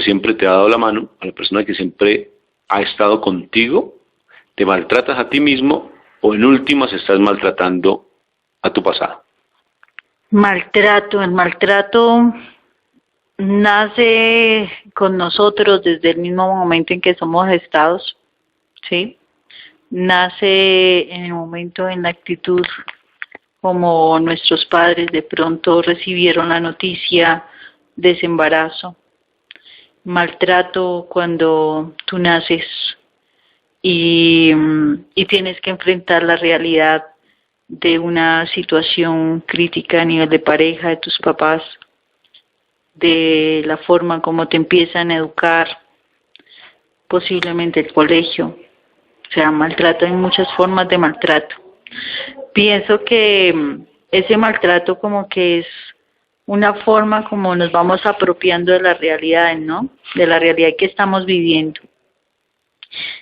siempre te ha dado la mano, a la persona que siempre ha estado contigo, te maltratas a ti mismo o en últimas estás maltratando a tu pasado. El maltrato nace con nosotros desde el mismo momento en que somos gestados, ¿sí? Nace en el momento, en la actitud como nuestros padres de pronto recibieron la noticia de ese embarazo. Maltrato cuando tú naces y tienes que enfrentar la realidad de una situación crítica a nivel de pareja, de tus papás, de la forma como te empiezan a educar, posiblemente el colegio. O sea, maltrato, hay muchas formas de maltrato. Pienso que ese maltrato como que es una forma como nos vamos apropiando de la realidad, ¿no? De la realidad que estamos viviendo.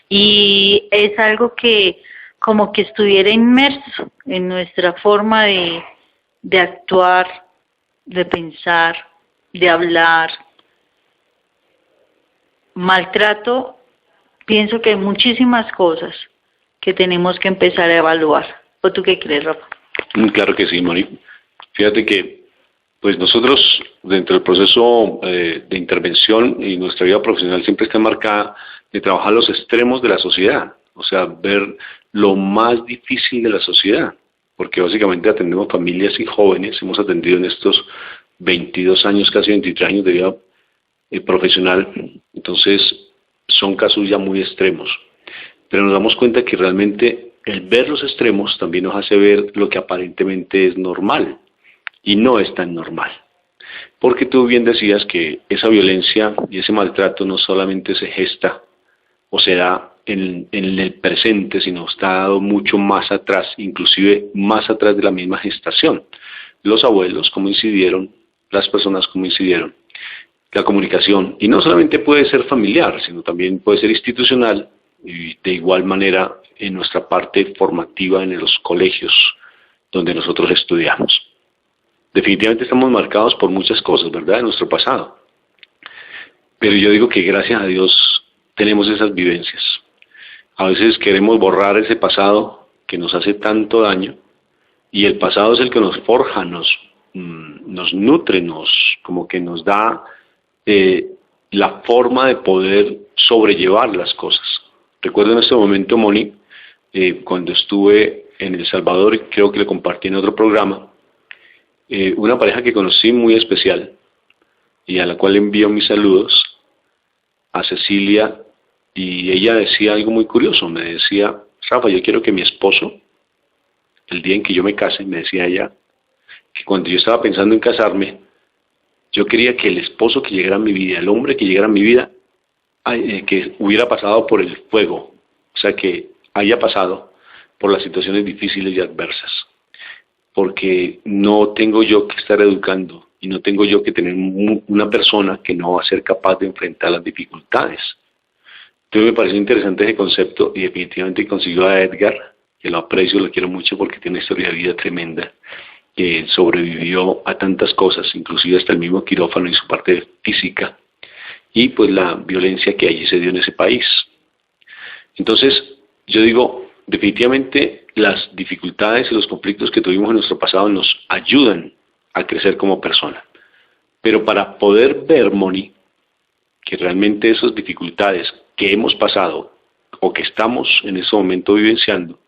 Y es algo que como que estuviera inmerso en nuestra forma de actuar, de pensar, de hablar. Maltrato, pienso que hay muchísimas cosas que tenemos que empezar a evaluar. ¿O tú qué crees, Rafa? Claro que sí, Moni. Fíjate que pues nosotros dentro del proceso de intervención y nuestra vida profesional siempre está marcada de trabajar los extremos de la sociedad, o sea, ver lo más difícil de la sociedad, porque básicamente atendemos familias y jóvenes, hemos atendido en estos 22 años, casi 23 años de vida profesional, entonces son casos ya muy extremos, pero nos damos cuenta que realmente el ver los extremos también nos hace ver lo que aparentemente es normal, y no es tan normal. Porque tú bien decías que esa violencia y ese maltrato no solamente se gesta o se da en el presente, sino está dado mucho más atrás, inclusive más atrás de la misma gestación. Los abuelos, cómo incidieron, las personas cómo incidieron, la comunicación, y no solamente puede ser familiar, sino también puede ser institucional, y de igual manera en nuestra parte formativa en los colegios donde nosotros estudiamos. Definitivamente estamos marcados por muchas cosas, ¿verdad?, de nuestro pasado. Pero yo digo que gracias a Dios tenemos esas vivencias. A veces queremos borrar ese pasado que nos hace tanto daño, y el pasado es el que nos forja, nos nutre, como que nos da la forma de poder sobrellevar las cosas. Recuerdo en este momento, Moni, cuando estuve en El Salvador, y creo que le compartí en otro programa, una pareja que conocí muy especial y a la cual envío mis saludos, a Cecilia, y ella decía algo muy curioso. Me decía: Rafa, yo quiero que mi esposo, el día en que yo me case, me decía ella, que cuando yo estaba pensando en casarme, yo quería que el esposo que llegara a mi vida, el hombre que llegara a mi vida, que hubiera pasado por el fuego, o sea, que haya pasado por las situaciones difíciles y adversas, porque no tengo yo que estar educando y no tengo yo que tener una persona que no va a ser capaz de enfrentar las dificultades. Entonces me pareció interesante ese concepto, y definitivamente consiguió a Edgar, que lo aprecio, lo quiero mucho porque tiene una historia de vida tremenda, que sobrevivió a tantas cosas, inclusive hasta el mismo quirófano y su parte física, y pues la violencia que allí se dio en ese país. Entonces, yo digo, definitivamente las dificultades y los conflictos que tuvimos en nuestro pasado nos ayudan a crecer como persona. Pero para poder ver, Moni, que realmente esas dificultades que hemos pasado o que estamos en ese momento vivenciando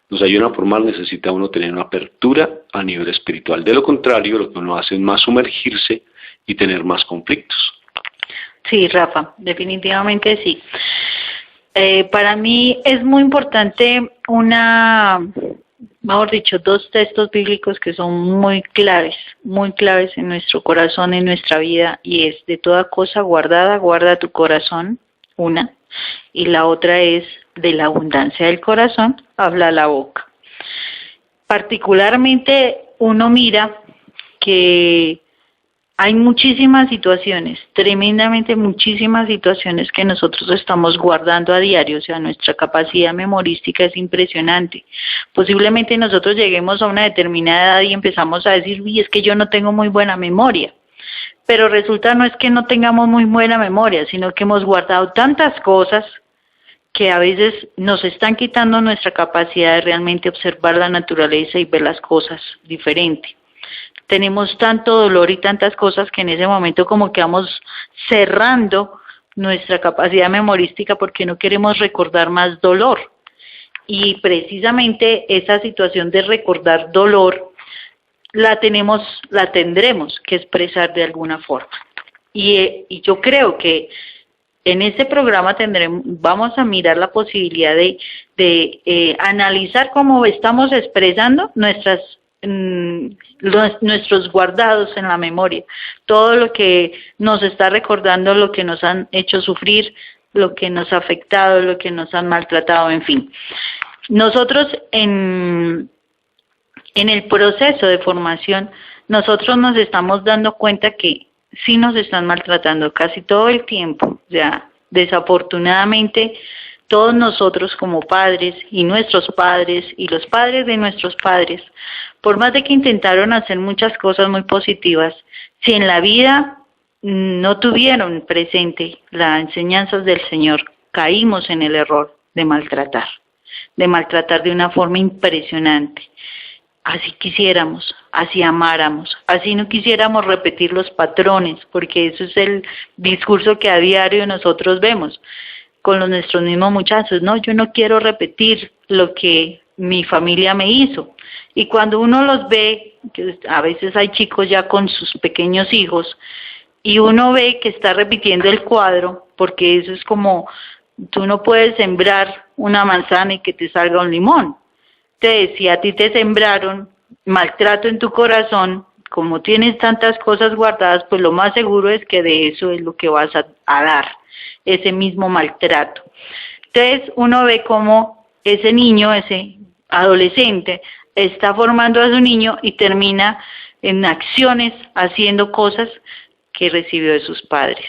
nos ayudan a formar, necesita uno tener una apertura a nivel espiritual. De lo contrario, lo que uno hace es más sumergirse y tener más conflictos. Sí, Rafa, definitivamente sí. Para mí es muy importante mejor dicho, dos textos bíblicos que son muy claves en nuestro corazón, en nuestra vida, y es: de toda cosa guardada, guarda tu corazón, una, y la otra es: de la abundancia del corazón habla la boca. Particularmente uno mira que hay muchísimas situaciones, tremendamente muchísimas situaciones que nosotros estamos guardando a diario. O sea, nuestra capacidad memorística es impresionante. Posiblemente nosotros lleguemos a una determinada edad y empezamos a decir: uy, es que yo no tengo muy buena memoria. Pero resulta no es que no tengamos muy buena memoria, sino que hemos guardado tantas cosas que a veces nos están quitando nuestra capacidad de realmente observar la naturaleza y ver las cosas diferente. Tenemos tanto dolor y tantas cosas que en ese momento como que vamos cerrando nuestra capacidad memorística porque no queremos recordar más dolor. Y precisamente esa situación de recordar dolor la tendremos que expresar de alguna forma. Y yo creo que en este programa vamos a mirar la posibilidad de analizar cómo estamos expresando nuestros guardados en la memoria, todo lo que nos está recordando, lo que nos han hecho sufrir, lo que nos ha afectado, lo que nos han maltratado, en fin. Nosotros en el proceso de formación, nosotros nos estamos dando cuenta que sí nos están maltratando casi todo el tiempo. Ya, desafortunadamente, todos nosotros como padres y nuestros padres y los padres de nuestros padres, por más de que intentaron hacer muchas cosas muy positivas, si en la vida no tuvieron presente las enseñanzas del Señor, caímos en el error de maltratar de una forma impresionante. Así quisiéramos, así amáramos, así no quisiéramos repetir los patrones, porque eso es el discurso que a diario nosotros vemos con nuestros mismos muchachos. No, yo no quiero repetir lo que mi familia me hizo. Y cuando uno los ve, que a veces hay chicos ya con sus pequeños hijos, y uno ve que está repitiendo el cuadro, porque eso es como, tú no puedes sembrar una manzana y que te salga un limón. Entonces, si a ti te sembraron maltrato en tu corazón, como tienes tantas cosas guardadas, pues lo más seguro es que de eso es lo que vas a dar, ese mismo maltrato. Entonces, uno ve cómo ese niño, ese adolescente, está formando a su niño y termina en acciones, haciendo cosas que recibió de sus padres.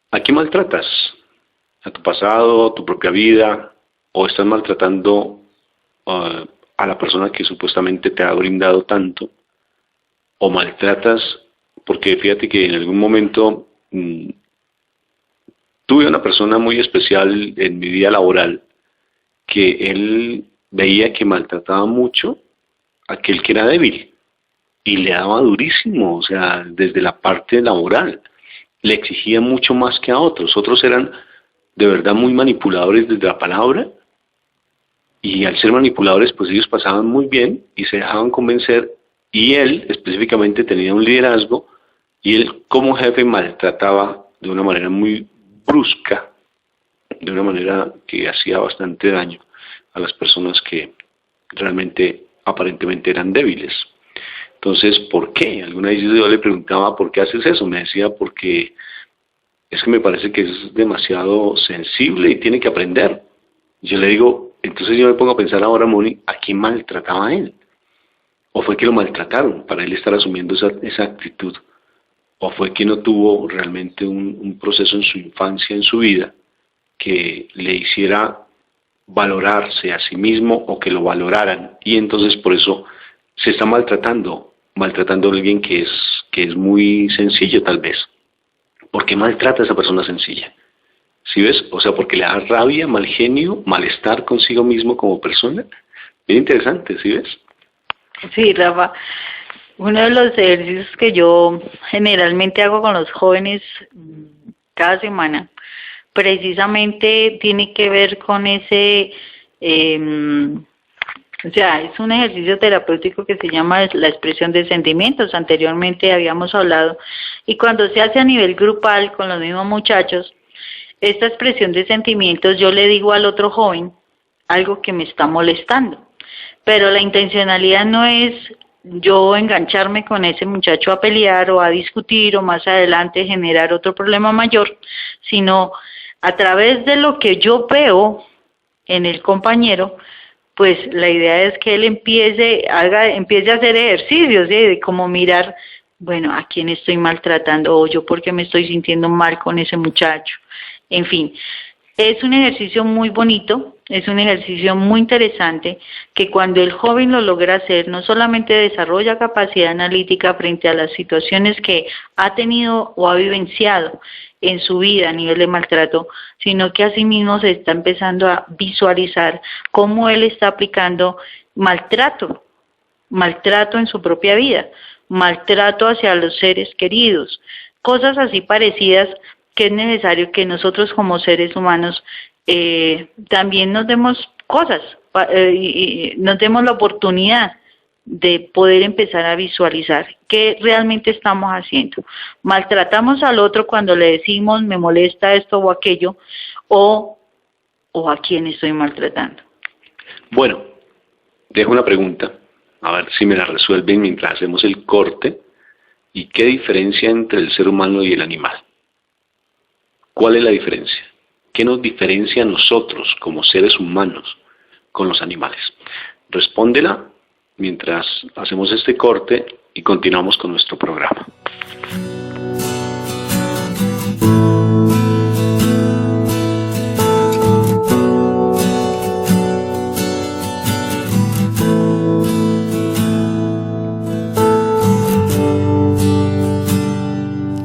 ¿A quién maltratas? ¿A tu pasado, a tu propia vida? ¿O estás maltratando a la persona que supuestamente te ha brindado tanto? ¿O maltratas? Porque fíjate que en algún momento tuve una persona muy especial en mi vida laboral que él veía que maltrataba mucho a aquel que era débil y le daba durísimo, o sea, desde la parte laboral le exigía mucho más que a otros. Otros eran de verdad muy manipuladores desde la palabra, y al ser manipuladores pues ellos pasaban muy bien y se dejaban convencer, y él específicamente tenía un liderazgo y él como jefe maltrataba de una manera muy brusca, de una manera que hacía bastante daño a las personas que realmente aparentemente eran débiles. Entonces, ¿por qué? Alguna vez yo le preguntaba, ¿por qué haces eso? Me decía, porque es que me parece que es demasiado sensible y tiene que aprender. Yo le digo, entonces yo me pongo a pensar ahora, Moni, ¿a quién maltrataba él? ¿O fue que lo maltrataron para él estar asumiendo esa actitud? ¿O fue que no tuvo realmente un proceso en su infancia, en su vida, que le hiciera valorarse a sí mismo o que lo valoraran? Y entonces por eso se está maltratando a alguien que es muy sencillo tal vez. ¿Por qué maltrata a esa persona sencilla? ¿Sí ves? O sea, porque le da rabia, mal genio, malestar consigo mismo como persona. Bien interesante, ¿sí ves? Sí, Rafa. Uno de los ejercicios que yo generalmente hago con los jóvenes cada semana, precisamente tiene que ver con ese, o sea, es un ejercicio terapéutico que se llama la expresión de sentimientos. Anteriormente habíamos hablado, y cuando se hace a nivel grupal con los mismos muchachos, esta expresión de sentimientos, yo le digo al otro joven algo que me está molestando, pero la intencionalidad no es yo engancharme con ese muchacho a pelear o a discutir o más adelante generar otro problema mayor, sino a través de lo que yo veo en el compañero, pues la idea es que él empiece a hacer ejercicios, ¿sí? De cómo mirar, bueno, ¿a quién estoy maltratando? O yo, ¿por qué me estoy sintiendo mal con ese muchacho? En fin, Es un ejercicio muy bonito, es un ejercicio muy interesante que cuando el joven lo logra hacer, no solamente desarrolla capacidad analítica frente a las situaciones que ha tenido o ha vivenciado en su vida a nivel de maltrato, sino que asimismo se está empezando a visualizar cómo él está aplicando maltrato en su propia vida, maltrato hacia los seres queridos, cosas así parecidas que es necesario que nosotros como seres humanos también nos demos cosas, y nos demos la oportunidad de poder empezar a visualizar qué realmente estamos haciendo. Maltratamos al otro cuando le decimos me molesta esto o aquello, o a quién estoy maltratando. Bueno, dejo una pregunta, a ver si me la resuelven mientras hacemos el corte. ¿Y qué diferencia entre el ser humano y el animal? ¿Cuál es la diferencia? ¿Qué nos diferencia a nosotros como seres humanos con los animales? Respóndela mientras hacemos este corte y continuamos con nuestro programa.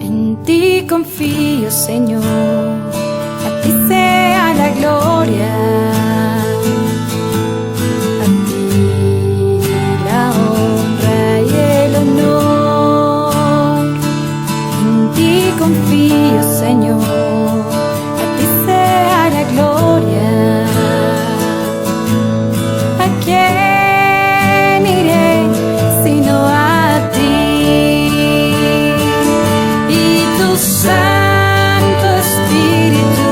En ti confío, Señor, a ti sea la gloria. Confío, Señor, a ti sea la gloria. ¿A quién iré sino a ti? Y tu Santo Espíritu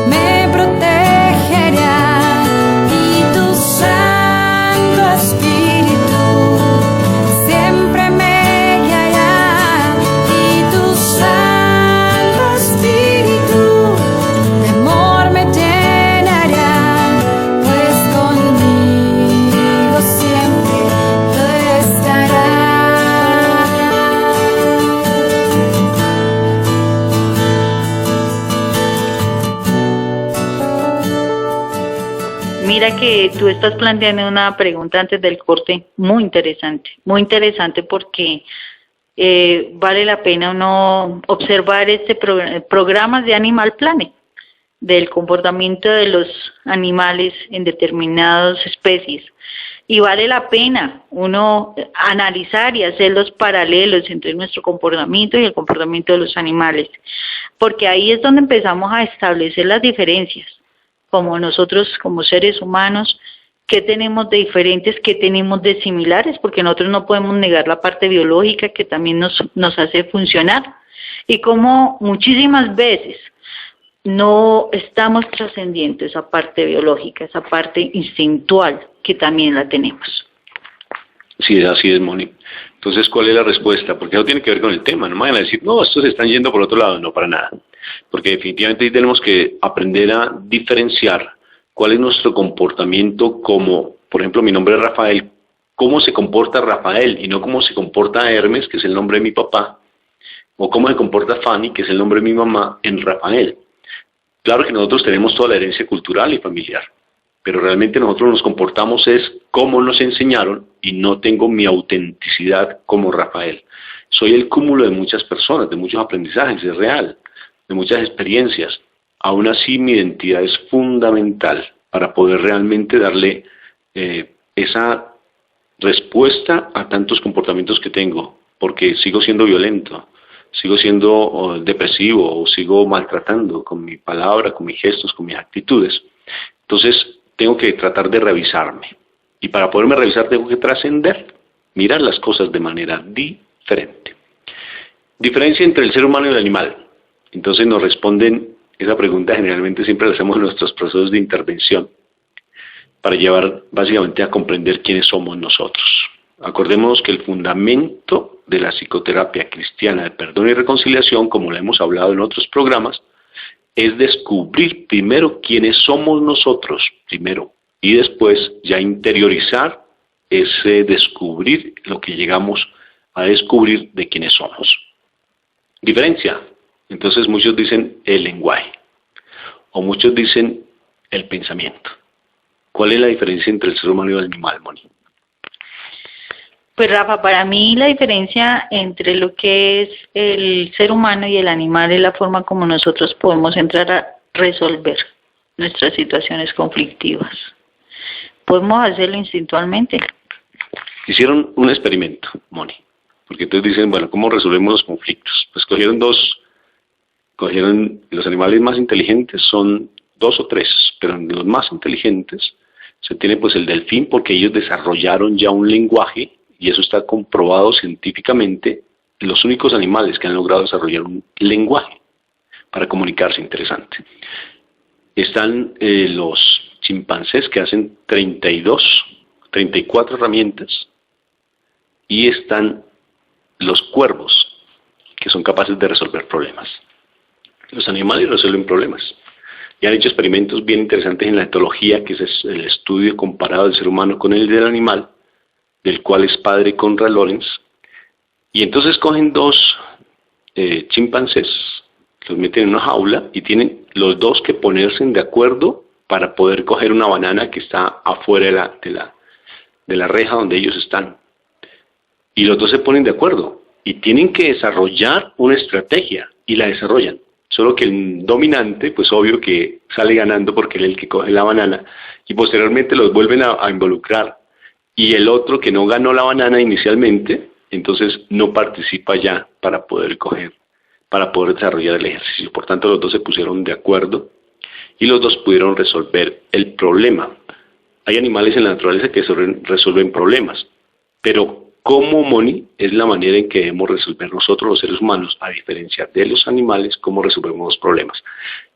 me protegerá. Y tu Santo Espíritu siempre me guiará. Y tu Santo Espíritu de amor me llenará, pues conmigo siempre tú estarás. Mira que tú estás planteando una pregunta antes del corte muy interesante porque vale la pena uno observar programas de Animal Planet, del comportamiento de los animales en determinadas especies. Y vale la pena uno analizar y hacer los paralelos entre nuestro comportamiento y el comportamiento de los animales, porque ahí es donde empezamos a establecer las diferencias, como nosotros como seres humanos, qué tenemos de diferentes, qué tenemos de similares, porque nosotros no podemos negar la parte biológica que también nos hace funcionar, y como muchísimas veces no estamos trascendiendo esa parte biológica, esa parte instintual que también la tenemos. Sí, así es, Moni. Entonces, ¿cuál es la respuesta? Porque eso tiene que ver con el tema. No me vayan a decir, no, estos se están yendo por otro lado. No, para nada. Porque definitivamente ahí tenemos que aprender a diferenciar cuál es nuestro comportamiento como, por ejemplo, mi nombre es Rafael, cómo se comporta Rafael y no cómo se comporta Hermes, que es el nombre de mi papá, o cómo se comporta Fanny, que es el nombre de mi mamá, en Rafael. Claro que nosotros tenemos toda la herencia cultural y familiar, pero realmente nosotros nos comportamos es como nos enseñaron y no tengo mi autenticidad como Rafael. Soy el cúmulo de muchas personas, de muchos aprendizajes, es real, de muchas experiencias. Aún así mi identidad es fundamental para poder realmente darle esa respuesta a tantos comportamientos que tengo, porque sigo siendo violento, sigo siendo depresivo o sigo maltratando con mi palabra, con mis gestos, con mis actitudes. Entonces tengo que tratar de revisarme, y para poderme revisar tengo que trascender, mirar las cosas de manera diferente. Diferencia entre el ser humano y el animal. Entonces nos responden esa pregunta, generalmente siempre la hacemos en nuestros procesos de intervención, para llevar básicamente a comprender quiénes somos nosotros. Acordémonos que el fundamento de la psicoterapia cristiana de perdón y reconciliación, como lo hemos hablado en otros programas, es descubrir primero quiénes somos nosotros, primero, y después ya interiorizar ese descubrir lo que llegamos a descubrir de quiénes somos. Diferencia. Entonces muchos dicen el lenguaje. o muchos dicen el pensamiento. ¿Cuál es la diferencia entre el ser humano y el animal, Moni? Pues Rafa, para mí la diferencia entre lo que es el ser humano y el animal es la forma como nosotros podemos entrar a resolver nuestras situaciones conflictivas. Podemos hacerlo instintualmente. Hicieron un experimento, Moni, porque entonces dicen, bueno, ¿cómo resolvemos los conflictos? Pues cogieron los animales más inteligentes, son 2 o 3, pero en los más inteligentes se tiene pues el delfín, porque ellos desarrollaron ya un lenguaje, y eso está comprobado científicamente, los únicos animales que han logrado desarrollar un lenguaje para comunicarse. Interesante. Están los chimpancés, que hacen 34 herramientas, y están los cuervos, que son capaces de resolver problemas. Los animales resuelven problemas. Y han hecho experimentos bien interesantes en la etología, que es el estudio comparado del ser humano con el del animal, del cual es padre Conrad Lorenz. Y entonces cogen 2 chimpancés, los meten en una jaula y tienen los 2 que ponerse de acuerdo para poder coger una banana que está afuera de la reja donde ellos están. Y los 2 se ponen de acuerdo y tienen que desarrollar una estrategia, y la desarrollan. Solo que el dominante, pues obvio que sale ganando porque él es el que coge la banana, y posteriormente los vuelven a involucrar. Y el otro, que no ganó la banana inicialmente, entonces no participa ya para poder desarrollar el ejercicio. Por tanto, los 2 se pusieron de acuerdo y los 2 pudieron resolver el problema. Hay animales en la naturaleza que resuelven problemas, pero ¿cómo, Moni, es la manera en que debemos resolver nosotros los seres humanos, a diferencia de los animales, cómo resolvemos los problemas?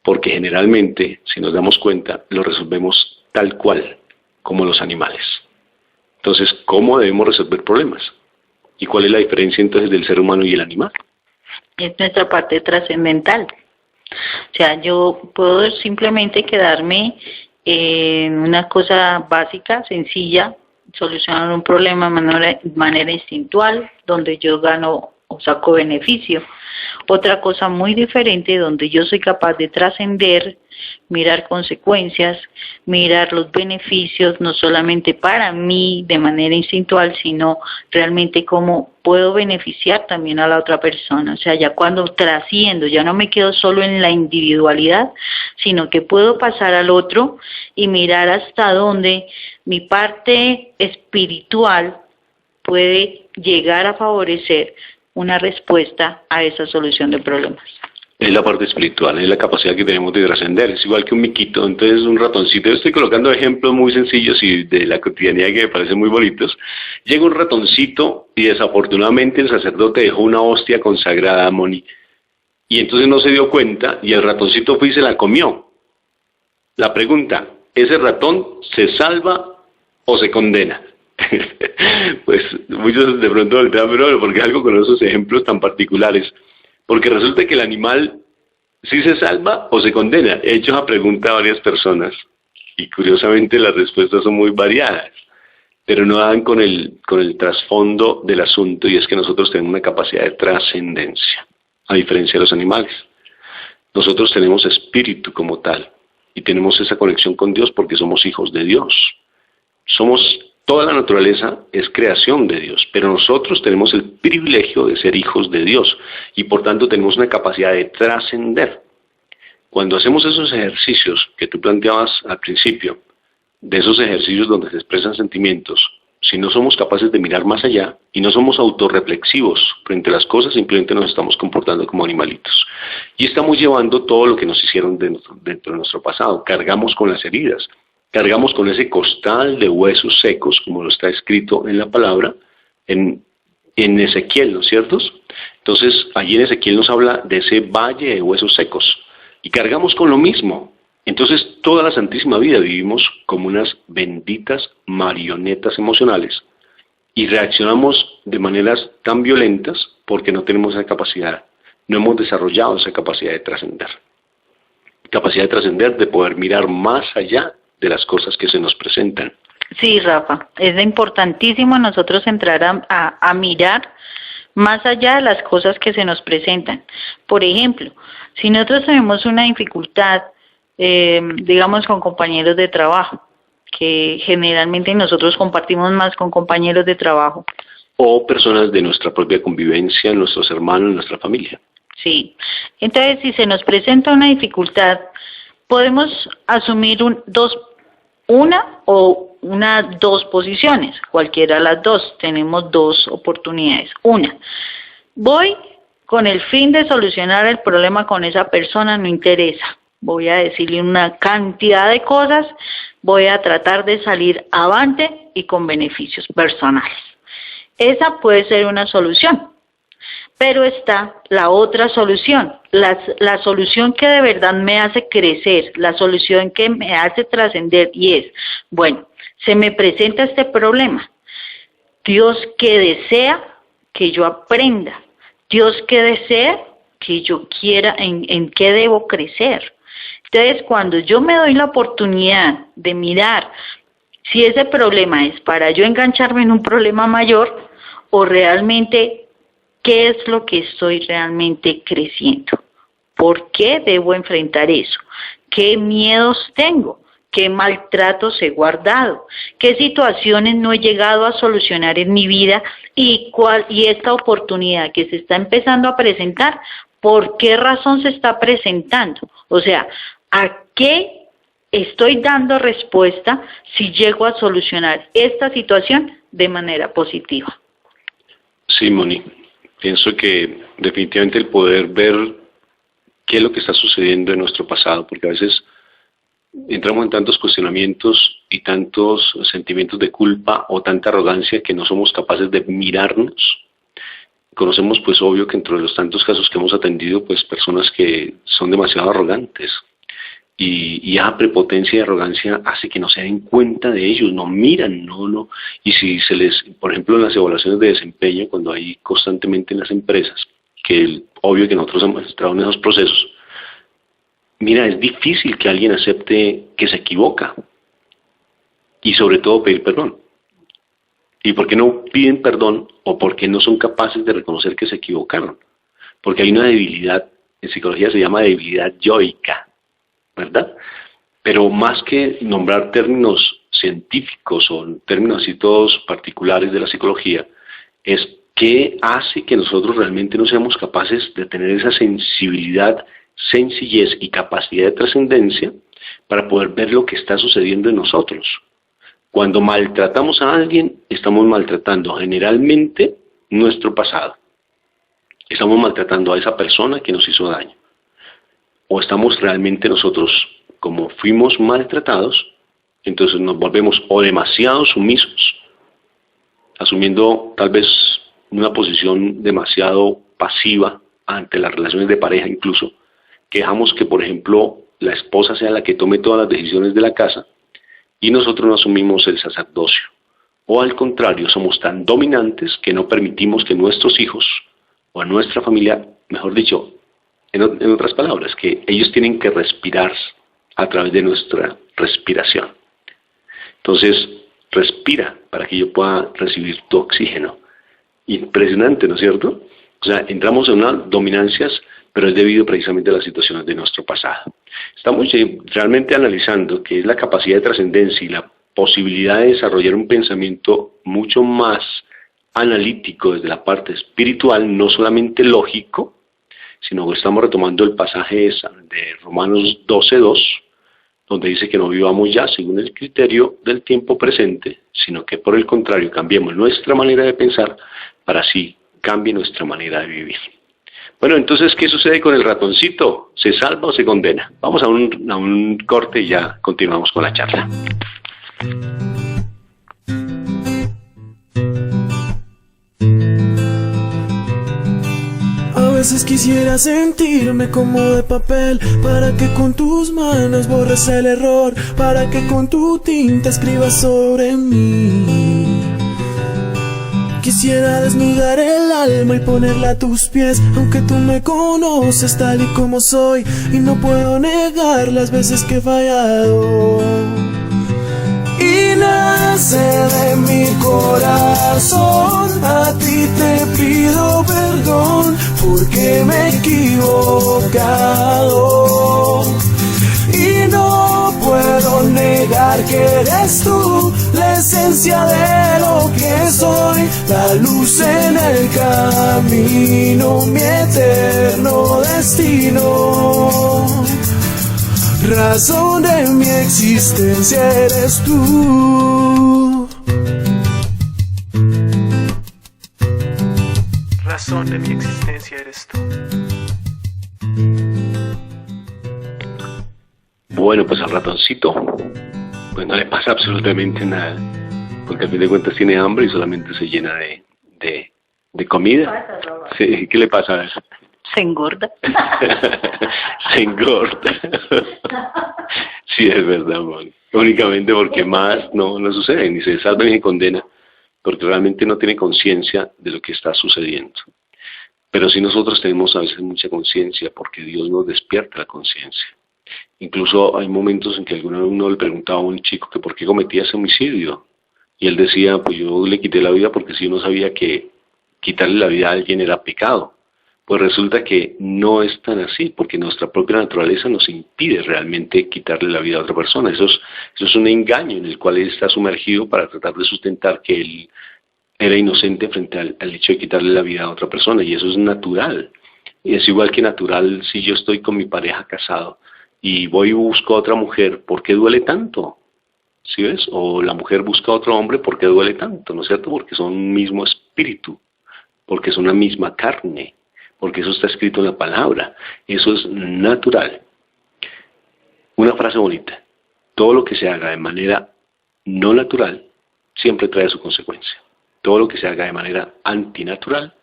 Porque generalmente, si nos damos cuenta, los resolvemos tal cual como los animales. Entonces, ¿cómo debemos resolver problemas? ¿Y cuál es la diferencia entonces del ser humano y el animal? Es nuestra parte trascendental. O sea, yo puedo simplemente quedarme en una cosa básica, sencilla, solucionar un problema de manera instintual, donde yo gano o saco beneficio. Otra cosa muy diferente, donde yo soy capaz de trascender, mirar consecuencias, mirar los beneficios, no solamente para mí de manera instintual, sino realmente cómo puedo beneficiar también a la otra persona. O sea, ya cuando trasciendo, ya no me quedo solo en la individualidad, sino que puedo pasar al otro y mirar hasta dónde mi parte espiritual puede llegar a favorecer una respuesta a esa solución de problemas. Es la parte espiritual, es la capacidad que tenemos de trascender. Es igual que un miquito, entonces un ratoncito. Yo estoy colocando ejemplos muy sencillos y de la cotidianidad que me parecen muy bonitos. Llega un ratoncito y desafortunadamente el sacerdote dejó una hostia consagrada a Moni. Y entonces no se dio cuenta y el ratoncito fue y se la comió. La pregunta, ¿ese ratón se salva o se condena? Pues muchos de pronto voltean, pero porque es algo con esos ejemplos tan particulares, porque resulta que el animal sí se salva o se condena. He hecho esa pregunta a varias personas y curiosamente las respuestas son muy variadas, pero no dan con el trasfondo del asunto, y es que nosotros tenemos una capacidad de trascendencia, a diferencia de los animales. Nosotros tenemos espíritu como tal y tenemos esa conexión con Dios porque somos hijos de Dios. Toda la naturaleza es creación de Dios, pero nosotros tenemos el privilegio de ser hijos de Dios y por tanto tenemos una capacidad de trascender. Cuando hacemos esos ejercicios que tú planteabas al principio, de esos ejercicios donde se expresan sentimientos, si no somos capaces de mirar más allá y no somos autorreflexivos frente a las cosas, simplemente nos estamos comportando como animalitos. Y estamos llevando todo lo que nos hicieron dentro de nuestro pasado, cargamos con las heridas. Cargamos con ese costal de huesos secos, como lo está escrito en la palabra, en Ezequiel, ¿no es cierto? Entonces, allí en Ezequiel nos habla de ese valle de huesos secos. Y cargamos con lo mismo. Entonces, toda la santísima vida vivimos como unas benditas marionetas emocionales y reaccionamos de maneras tan violentas porque no tenemos esa capacidad, no hemos desarrollado esa capacidad de trascender. Capacidad de trascender, de poder mirar más allá de las cosas que se nos presentan. Sí, Rafa, es importantísimo nosotros entrar a mirar más allá de las cosas que se nos presentan. Por ejemplo, si nosotros tenemos una dificultad digamos, con compañeros de trabajo, que generalmente nosotros compartimos más con compañeros de trabajo. O personas de nuestra propia convivencia, nuestros hermanos, nuestra familia. Sí. Entonces, si se nos presenta una dificultad, podemos asumir dos posiciones, cualquiera de las dos. Tenemos dos oportunidades. Una, voy con el fin de solucionar el problema con esa persona, no interesa. Voy a decirle una cantidad de cosas, voy a tratar de salir avante y con beneficios personales. Esa puede ser una solución. Pero está la otra solución, la solución que de verdad me hace crecer, la solución que me hace trascender, y es, bueno, se me presenta este problema. Dios que desea que yo aprenda, Dios que desea que yo quiera en qué debo crecer. Entonces, cuando yo me doy la oportunidad de mirar si ese problema es para yo engancharme en un problema mayor o realmente ¿qué es lo que estoy realmente creciendo? ¿Por qué debo enfrentar eso? ¿Qué miedos tengo? ¿Qué maltratos he guardado? ¿Qué situaciones no he llegado a solucionar en mi vida? Y esta oportunidad que se está empezando a presentar, ¿por qué razón se está presentando? O sea, ¿a qué estoy dando respuesta si llego a solucionar esta situación de manera positiva? Sí, Moni. Pienso que definitivamente el poder ver qué es lo que está sucediendo en nuestro pasado, porque a veces entramos en tantos cuestionamientos y tantos sentimientos de culpa o tanta arrogancia que no somos capaces de mirarnos. Conocemos, pues obvio que entre los tantos casos que hemos atendido, pues personas que son demasiado arrogantes, y esa prepotencia y arrogancia hace que no se den cuenta de ellos, no miran, y si se les, por ejemplo, en las evaluaciones de desempeño, cuando hay constantemente en las empresas, que obvio que nosotros hemos entrado en esos procesos, mira, es difícil que alguien acepte que se equivoca, y sobre todo pedir perdón. ¿Y por qué no piden perdón o por qué no son capaces de reconocer que se equivocaron? Porque hay una debilidad, en psicología se llama debilidad yoica, ¿verdad? Pero más que nombrar términos científicos o términos así todos particulares de la psicología, es qué hace que nosotros realmente no seamos capaces de tener esa sensibilidad, sencillez y capacidad de trascendencia para poder ver lo que está sucediendo en nosotros. Cuando maltratamos a alguien, estamos maltratando generalmente nuestro pasado. Estamos maltratando a esa persona que nos hizo daño. O estamos realmente nosotros, como fuimos maltratados, entonces nos volvemos o demasiado sumisos, asumiendo tal vez una posición demasiado pasiva ante las relaciones de pareja incluso, que dejamos que, por ejemplo, la esposa sea la que tome todas las decisiones de la casa y nosotros no asumimos el sacerdocio. O al contrario, somos tan dominantes que no permitimos que nuestros hijos o a nuestra familia, mejor dicho, en otras palabras, que ellos tienen que respirar a través de nuestra respiración. Entonces, respira para que yo pueda recibir tu oxígeno. Impresionante, ¿no es cierto? O sea, entramos en unas dominancias, pero es debido precisamente a las situaciones de nuestro pasado. Estamos realmente analizando qué es la capacidad de trascendencia y la posibilidad de desarrollar un pensamiento mucho más analítico desde la parte espiritual, no solamente lógico, sino que estamos retomando el pasaje de Romanos 12:2, donde dice que no vivamos ya según el criterio del tiempo presente, sino que por el contrario cambiemos nuestra manera de pensar para así cambie nuestra manera de vivir. Bueno, entonces, ¿qué sucede con el ratoncito? ¿Se salva o se condena? Vamos a un corte y ya continuamos con la charla. A veces quisiera sentirme como de papel, para que con tus manos borres el error, para que con tu tinta escribas sobre mí. Quisiera desnudar el alma y ponerla a tus pies, aunque tú me conoces tal y como soy, y no puedo negar las veces que he fallado. Y nace de mi corazón, a ti te pido perdón, porque me he equivocado. Y negar que eres tú, la esencia de lo que soy, la luz en el camino, mi eterno destino. Razón de mi existencia eres tú. Razón de mi existencia eres tú. Bueno, pues al ratoncito, pues no le pasa absolutamente nada, porque al fin de cuentas tiene hambre y solamente se llena de comida. Sí, ¿qué le pasa a eso? Se engorda. Se engorda. Sí, es verdad, amor. Únicamente porque más no sucede, ni se salva ni se condena, porque realmente no tiene conciencia de lo que está sucediendo. Pero sí nosotros tenemos a veces mucha conciencia, porque Dios nos despierta la conciencia. Incluso hay momentos en que uno le preguntaba a un chico que por qué cometía ese homicidio, y él decía, pues yo le quité la vida porque si uno sabía que quitarle la vida a alguien era pecado. Pues resulta que no es tan así, porque nuestra propia naturaleza nos impide realmente quitarle la vida a otra persona. Eso es un engaño en el cual él está sumergido para tratar de sustentar que él era inocente frente al hecho de quitarle la vida a otra persona, y eso es natural. Y es igual que natural si yo estoy con mi pareja casado y voy y busco a otra mujer, ¿por qué duele tanto? ¿Sí ves? O la mujer busca a otro hombre, ¿por qué duele tanto? ¿No es cierto? Porque son un mismo espíritu, porque son una misma carne, porque eso está escrito en la palabra. Eso es natural. Una frase bonita: todo lo que se haga de manera no natural siempre trae su consecuencia. Todo lo que se haga de manera antinatural,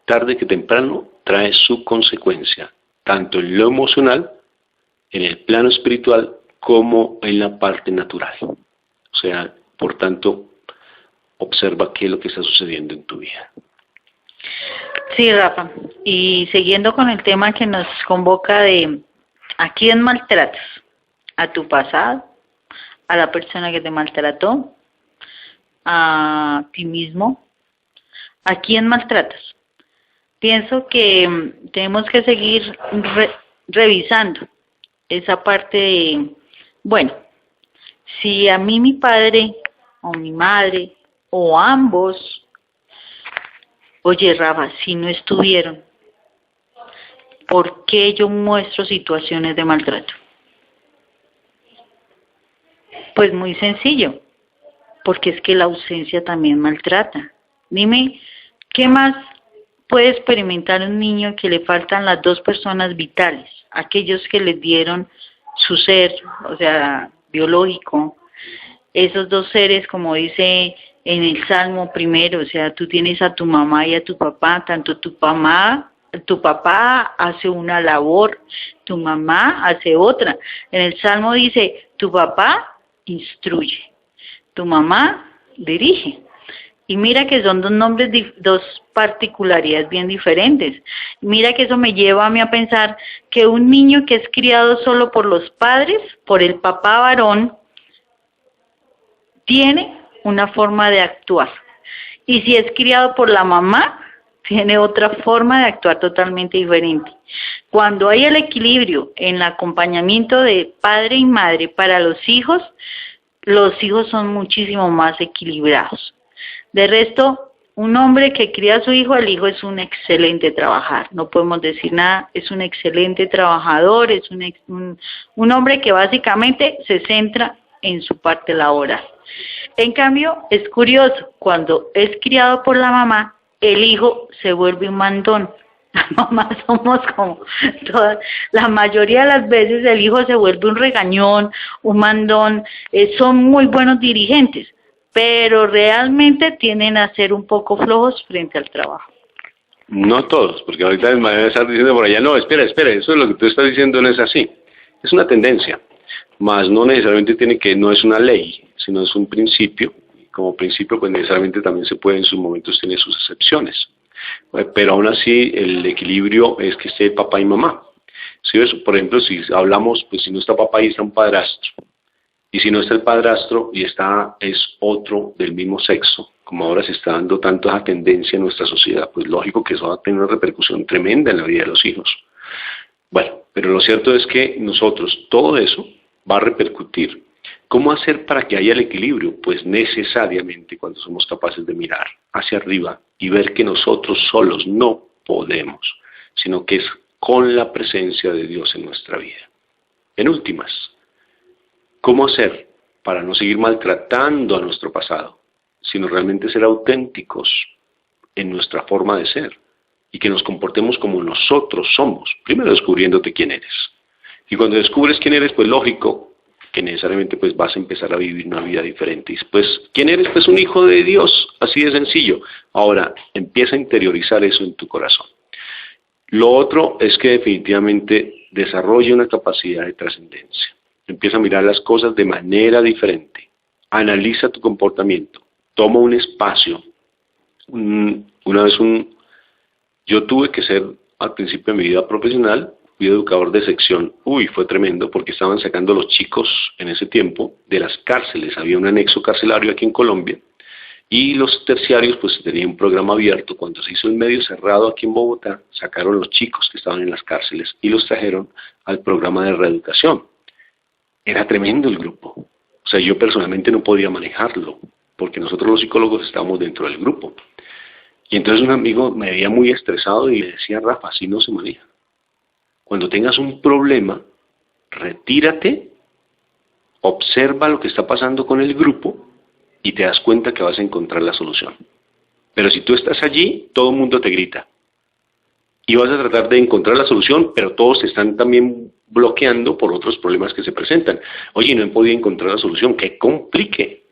tarde que temprano, trae su consecuencia, tanto en lo emocional, en el plano espiritual, como en la parte natural. O sea, por tanto, observa qué es lo que está sucediendo en tu vida. Sí, Rafa. Y siguiendo con el tema que nos convoca de ¿a quién maltratas? ¿A tu pasado? ¿A la persona que te maltrató? ¿A ti mismo? ¿A quién maltratas? Pienso que tenemos que seguir revisando esa parte de, bueno, si a mí mi padre o mi madre o ambos, oye Rafa, si no estuvieron, ¿por qué yo muestro situaciones de maltrato? Pues muy sencillo, porque es que la ausencia también maltrata. Dime, ¿qué más puede experimentar un niño que le faltan las dos personas vitales? Aquellos que les dieron su ser, o sea, biológico. Esos dos seres, como dice en el Salmo primero, o sea, tú tienes a tu mamá y a tu papá, tanto tu papá hace una labor, tu mamá hace otra. En el Salmo dice, tu papá instruye, tu mamá dirige. Y mira que son dos nombres, dos particularidades bien diferentes. Mira que eso me lleva a mí a pensar que un niño que es criado solo por los padres, por el papá varón, tiene una forma de actuar. Y si es criado por la mamá, tiene otra forma de actuar totalmente diferente. Cuando hay el equilibrio en el acompañamiento de padre y madre para los hijos son muchísimo más equilibrados. De resto, un hombre que cría a su hijo, el hijo es un excelente trabajador, no podemos decir nada, es un excelente trabajador, es un hombre que básicamente se centra en su parte laboral. En cambio, es curioso, cuando es criado por la mamá, el hijo se vuelve un mandón. Las mamás somos como todas, la mayoría de las veces el hijo se vuelve un regañón, un mandón, son muy buenos dirigentes, pero realmente tienden a ser un poco flojos frente al trabajo. No todos, porque ahorita me van a estar diciendo por allá, no, espera, eso es lo que tú estás diciendo, no es así. Es una tendencia, más no necesariamente no es una ley, sino es un principio. Como principio, pues necesariamente también se puede en sus momentos tener sus excepciones. Pero aún así, el equilibrio es que esté papá y mamá. ¿Sí ves? Por ejemplo, si hablamos, pues si no está papá y está un padrastro, y si no está el padrastro y es otro del mismo sexo, como ahora se está dando tanto esa tendencia en nuestra sociedad, pues lógico que eso va a tener una repercusión tremenda en la vida de los hijos. Bueno, pero lo cierto es que nosotros, todo eso va a repercutir ¿Cómo hacer para que haya el equilibrio? Pues necesariamente cuando somos capaces de mirar hacia arriba y ver que nosotros solos no podemos, sino que es con la presencia de Dios en nuestra vida. En últimas, ¿cómo hacer para no seguir maltratando a nuestro pasado, sino realmente ser auténticos en nuestra forma de ser y que nos comportemos como nosotros somos? Primero descubriéndote quién eres. Y cuando descubres quién eres, pues lógico que necesariamente pues vas a empezar a vivir una vida diferente. Y pues, ¿quién eres? Pues un hijo de Dios, así de sencillo. Ahora, empieza a interiorizar eso en tu corazón. Lo otro es que definitivamente desarrolle una capacidad de trascendencia. Empieza a mirar las cosas de manera diferente. Analiza tu comportamiento. Toma un espacio. Yo tuve que ser, al principio de mi vida profesional, fui educador de sección. Fue tremendo porque estaban sacando los chicos en ese tiempo de las cárceles. Había un anexo carcelario aquí en Colombia y los terciarios pues tenían un programa abierto. Cuando se hizo el medio cerrado aquí en Bogotá, sacaron los chicos que estaban en las cárceles y los trajeron al programa de reeducación. Era tremendo el grupo. O sea, yo personalmente no podía manejarlo porque nosotros los psicólogos estábamos dentro del grupo. Y entonces un amigo me veía muy estresado y me decía, Rafa, así no se maneja. Cuando tengas un problema, retírate, observa lo que está pasando con el grupo y te das cuenta que vas a encontrar la solución. Pero si tú estás allí, todo el mundo te grita. Y vas a tratar de encontrar la solución, pero todos se están también bloqueando por otros problemas que se presentan. Oye, no he podido encontrar la solución, ¡qué complique!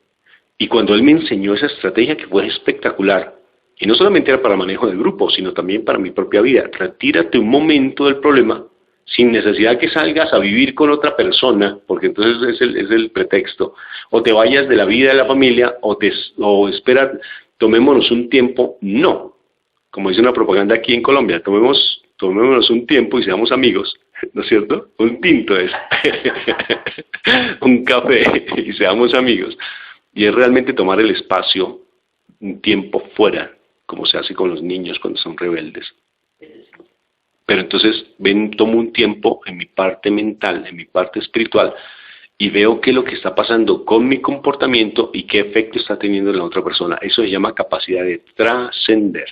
Y cuando él me enseñó esa estrategia que fue espectacular, y no solamente era para manejo del grupo, sino también para mi propia vida. Retírate un momento del problema, sin necesidad que salgas a vivir con otra persona, porque entonces es el pretexto, o te vayas de la vida de la familia, o espera, tomémonos un tiempo. No, como dice una propaganda aquí en Colombia, tomémonos un tiempo y seamos amigos, ¿no es cierto? Un tinto es, un café y seamos amigos. Y es realmente tomar el espacio, un tiempo fuera, como se hace con los niños cuando son rebeldes. Pero entonces tomo un tiempo en mi parte mental, en mi parte espiritual, y veo qué es lo que está pasando con mi comportamiento y qué efecto está teniendo en la otra persona. Eso se llama capacidad de trascender.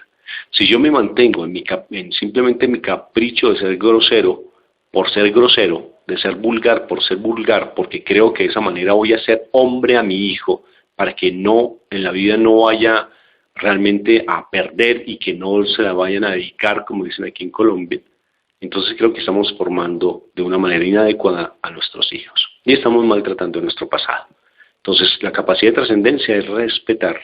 Si yo me mantengo en simplemente mi capricho de ser grosero, por ser grosero, de ser vulgar por ser vulgar, porque creo que de esa manera voy a hacer hombre a mi hijo, para que no, en la vida no vaya realmente a perder y que no se la vayan a dedicar, como dicen aquí en Colombia, entonces creo que estamos formando de una manera inadecuada a nuestros hijos y estamos maltratando nuestro pasado. Entonces la capacidad de trascendencia es respetar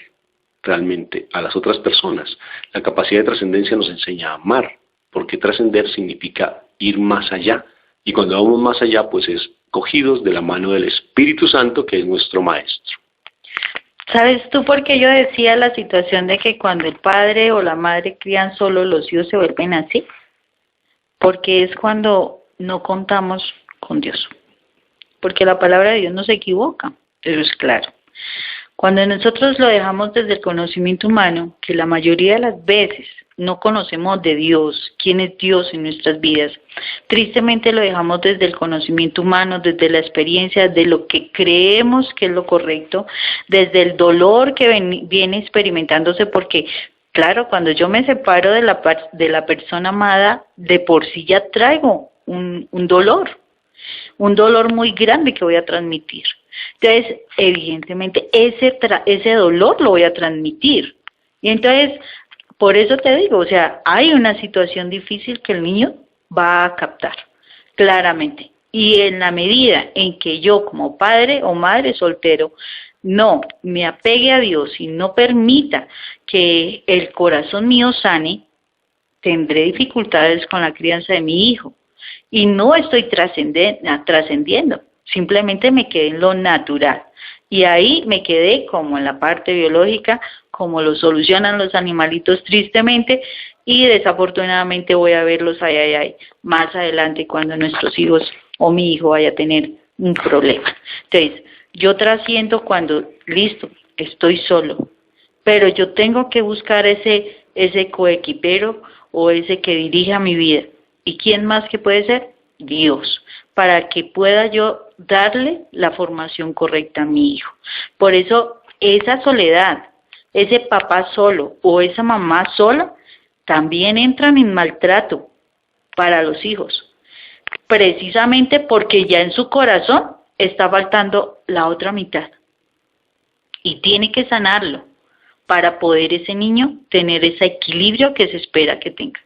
realmente a las otras personas. La capacidad de trascendencia nos enseña a amar, porque trascender significa ir más allá, y cuando vamos más allá pues es cogidos de la mano del Espíritu Santo, que es nuestro maestro. ¿Sabes tú por qué yo decía la situación de que cuando el padre o la madre crían solo, los hijos se vuelven así? Porque es cuando no contamos con Dios. Porque la palabra de Dios no se equivoca, eso es claro. Cuando nosotros lo dejamos desde el conocimiento humano, que la mayoría de las veces no conocemos de Dios, quién es Dios en nuestras vidas, tristemente lo dejamos desde el conocimiento humano, desde la experiencia, de lo que creemos que es lo correcto, desde el dolor que viene experimentándose, porque claro, cuando yo me separo de la persona amada, de por sí ya traigo un dolor muy grande que voy a transmitir. Entonces, evidentemente, ese dolor lo voy a transmitir. Y entonces, por eso te digo, o sea, hay una situación difícil que el niño va a captar, claramente. Y en la medida en que yo, como padre o madre soltero, no me apegue a Dios y no permita que el corazón mío sane, tendré dificultades con la crianza de mi hijo. Y no estoy trascendiendo, simplemente me quedé en lo natural. Y ahí me quedé como en la parte biológica, como lo solucionan los animalitos tristemente, y desafortunadamente voy a verlos más adelante cuando nuestros hijos o mi hijo vaya a tener un problema. Entonces, yo trasciendo cuando, listo, estoy solo, pero yo tengo que buscar ese coequipero o ese que dirija mi vida. ¿Y quién más que puede ser? Dios, para que pueda yo darle la formación correcta a mi hijo. Por eso esa soledad, ese papá solo o esa mamá sola, también entran en maltrato para los hijos, precisamente porque ya en su corazón está faltando la otra mitad y tiene que sanarlo para poder ese niño tener ese equilibrio que se espera que tenga.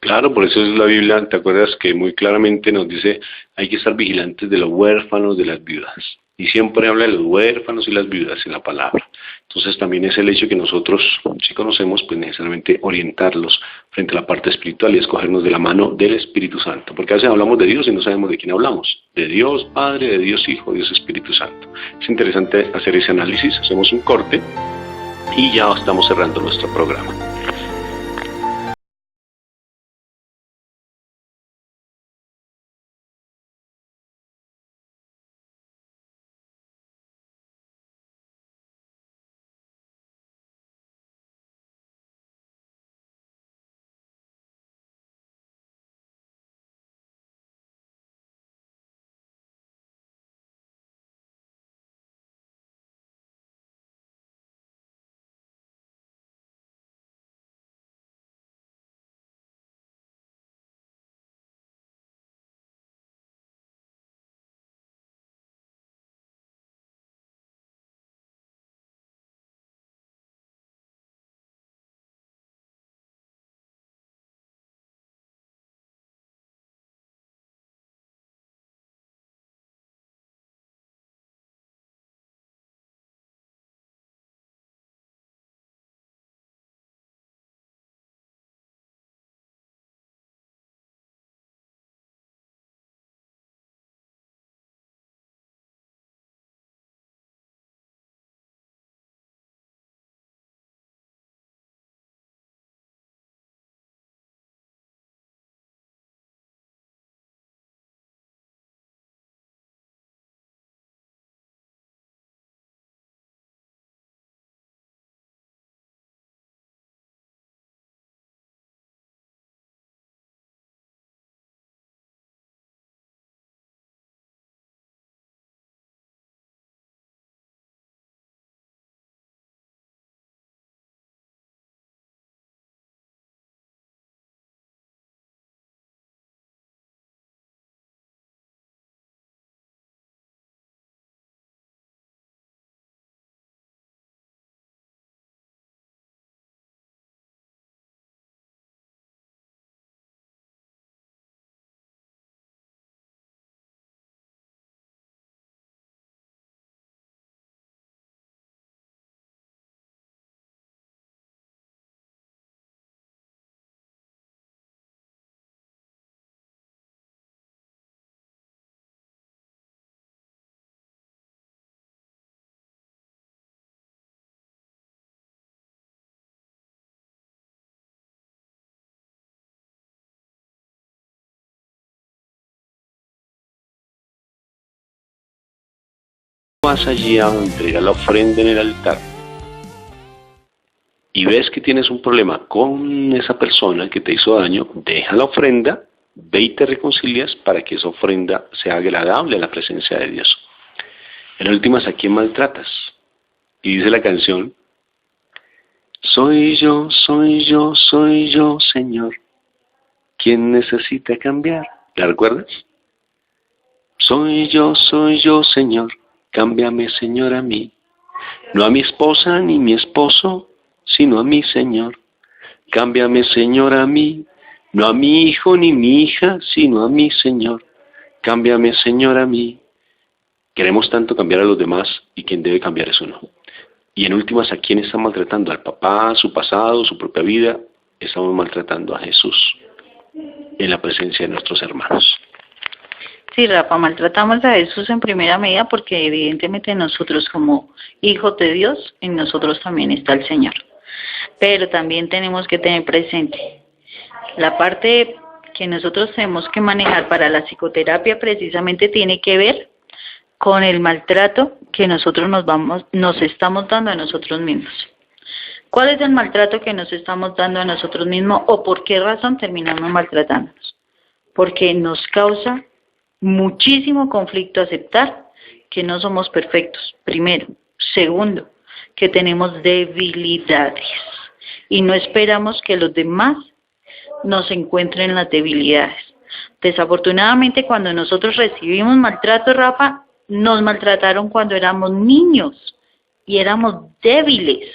Claro, por eso es la Biblia, ¿te acuerdas que muy claramente nos dice hay que estar vigilantes de los huérfanos, de las viudas? Y siempre habla de los huérfanos y las viudas en la palabra. Entonces también es el hecho que nosotros, si conocemos, pues necesariamente orientarlos frente a la parte espiritual y escogernos de la mano del Espíritu Santo. Porque a veces hablamos de Dios y no sabemos de quién hablamos. De Dios Padre, de Dios Hijo, de Dios Espíritu Santo. Es interesante hacer ese análisis, hacemos un corte y ya estamos cerrando nuestro programa. Vas allí a entregar la ofrenda en el altar y ves que tienes un problema con esa persona que te hizo daño, deja la ofrenda, ve y te reconcilias para que esa ofrenda sea agradable a la presencia de Dios. En últimas, ¿a quién maltratas? Y dice la canción, soy yo, Señor, ¿quién necesita cambiar? ¿La recuerdas? Soy yo, Señor, cámbiame, Señor, a mí, no a mi esposa ni mi esposo, sino a mí, Señor. Cámbiame, Señor, a mí, no a mi hijo ni mi hija, sino a mí, Señor. Cámbiame, Señor, a mí. Queremos tanto cambiar a los demás y quien debe cambiar es uno. Y en últimas, ¿a quién están maltratando? ¿Al papá, su pasado, su propia vida? Estamos maltratando a Jesús en la presencia de nuestros hermanos. Sí, Rafa, maltratamos a Jesús en primera medida porque evidentemente nosotros como hijos de Dios, en nosotros también está el Señor. Pero también tenemos que tener presente la parte que nosotros tenemos que manejar para la psicoterapia precisamente tiene que ver con el maltrato que nosotros nos estamos dando a nosotros mismos. ¿Cuál es el maltrato que nos estamos dando a nosotros mismos o por qué razón terminamos maltratándonos? Porque nos causa muchísimo conflicto aceptar que no somos perfectos, primero. Segundo, que tenemos debilidades y no esperamos que los demás nos encuentren las debilidades. Desafortunadamente, cuando nosotros recibimos maltrato, Rafa, nos maltrataron cuando éramos niños y éramos débiles.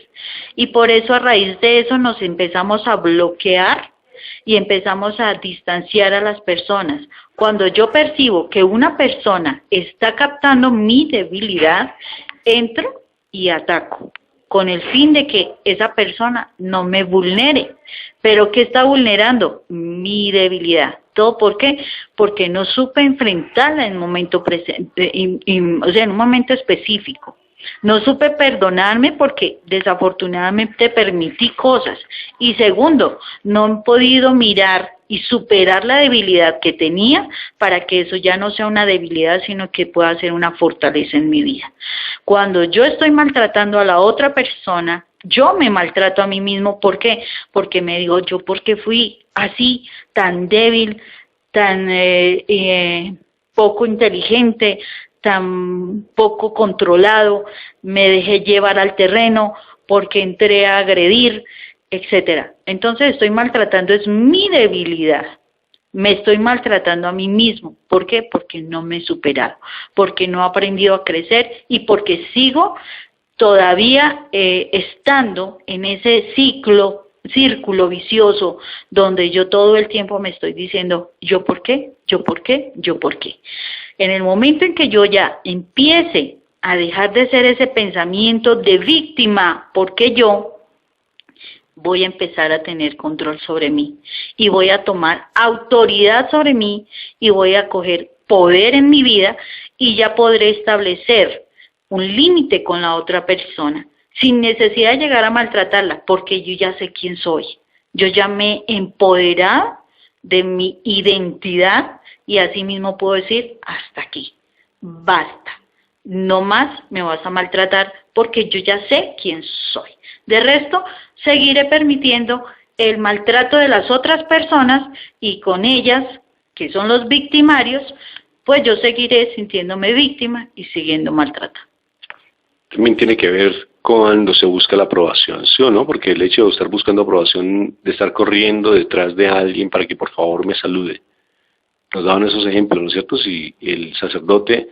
Y por eso, a raíz de eso, nos empezamos a bloquear y empezamos a distanciar a las personas. Cuando yo percibo que una persona está captando mi debilidad, entro y ataco, con el fin de que esa persona no me vulnere. ¿Pero qué está vulnerando? Mi debilidad. ¿Todo por qué? Porque no supe enfrentarla en un momento presente, o sea, en un momento específico. No supe perdonarme porque desafortunadamente permití cosas. Y segundo, no he podido mirar y superar la debilidad que tenía para que eso ya no sea una debilidad, sino que pueda ser una fortaleza en mi vida. Cuando yo estoy maltratando a la otra persona, yo me maltrato a mí mismo. ¿Por qué? Porque me digo, yo porque fui así, tan débil, tan poco inteligente, tan poco controlado, me dejé llevar al terreno porque entré a agredir, etcétera. Entonces estoy maltratando, es mi debilidad. Me estoy maltratando a mí mismo. ¿Por qué? Porque no me he superado, porque no he aprendido a crecer y porque sigo todavía estando en ese círculo vicioso donde yo todo el tiempo me estoy diciendo, ¿yo por qué? ¿Yo por qué? ¿Yo por qué? En el momento en que yo ya empiece a dejar de ser ese pensamiento de víctima, porque yo voy a empezar a tener control sobre mí y voy a tomar autoridad sobre mí y voy a coger poder en mi vida y ya podré establecer un límite con la otra persona sin necesidad de llegar a maltratarla, porque yo ya sé quién soy. Yo ya me he empoderado de mi identidad y así mismo puedo decir, hasta aquí, basta, no más me vas a maltratar porque yo ya sé quién soy. De resto, seguiré permitiendo el maltrato de las otras personas y con ellas, que son los victimarios, pues yo seguiré sintiéndome víctima y siguiendo maltratando. También tiene que ver cuando se busca la aprobación, ¿sí o no? Porque el hecho de estar buscando aprobación, de estar corriendo detrás de alguien para que por favor me salude, nos daban esos ejemplos, ¿no es cierto? Si el sacerdote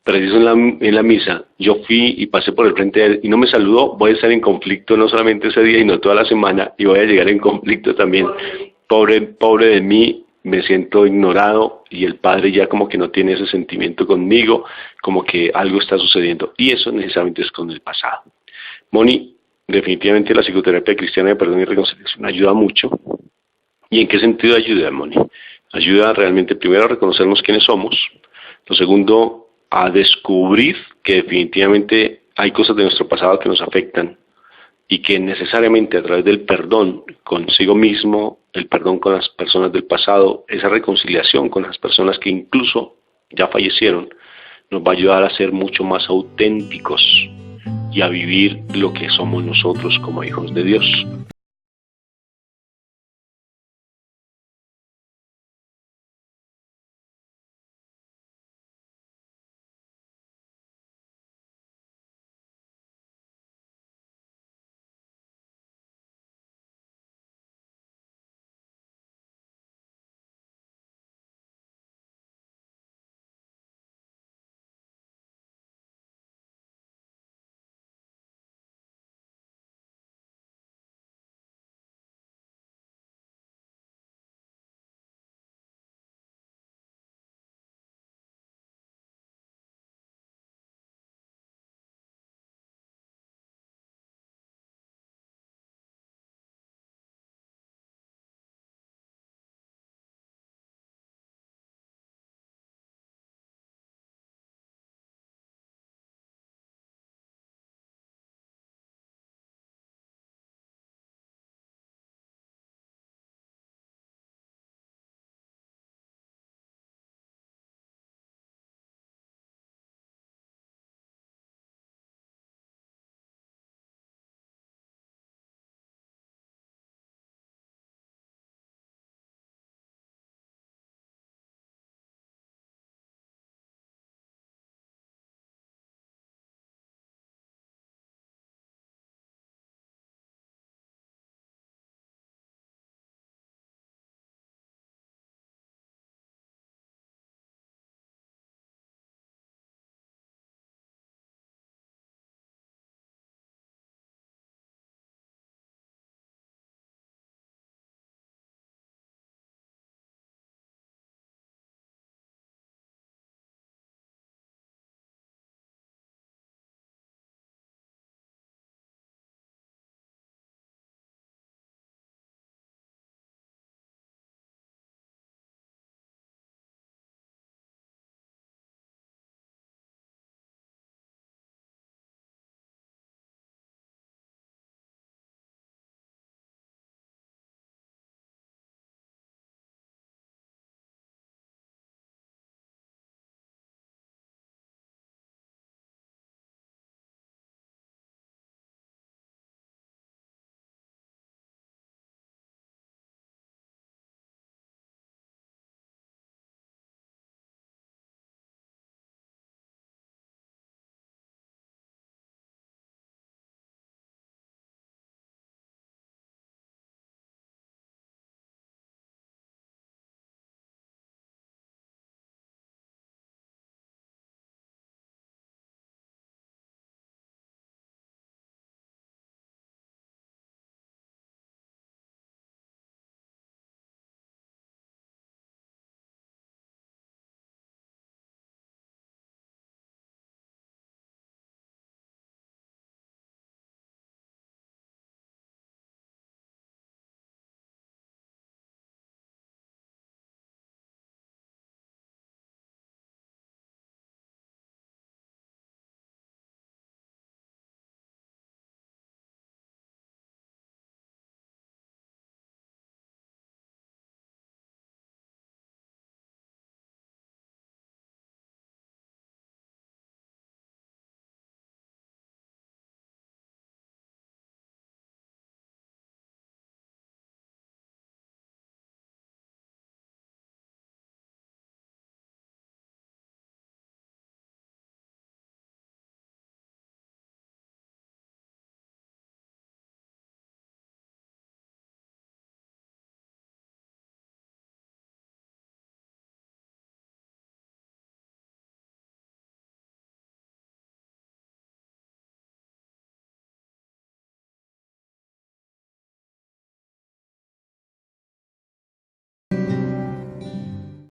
preciso en la misa, yo fui y pasé por el frente de él y no me saludó, voy a estar en conflicto no solamente ese día, sino toda la semana, y voy a llegar en conflicto también. Pobre de mí, me siento ignorado y el Padre ya como que no tiene ese sentimiento conmigo, como que algo está sucediendo, y eso necesariamente es con el pasado. Moni, definitivamente la psicoterapia cristiana de perdón y reconciliación ayuda mucho. ¿Y en qué sentido ayuda, Moni? Ayuda realmente primero a reconocernos quiénes somos, lo segundo a descubrir que definitivamente hay cosas de nuestro pasado que nos afectan y que necesariamente a través del perdón consigo mismo, el perdón con las personas del pasado, esa reconciliación con las personas que incluso ya fallecieron, nos va a ayudar a ser mucho más auténticos y a vivir lo que somos nosotros como hijos de Dios.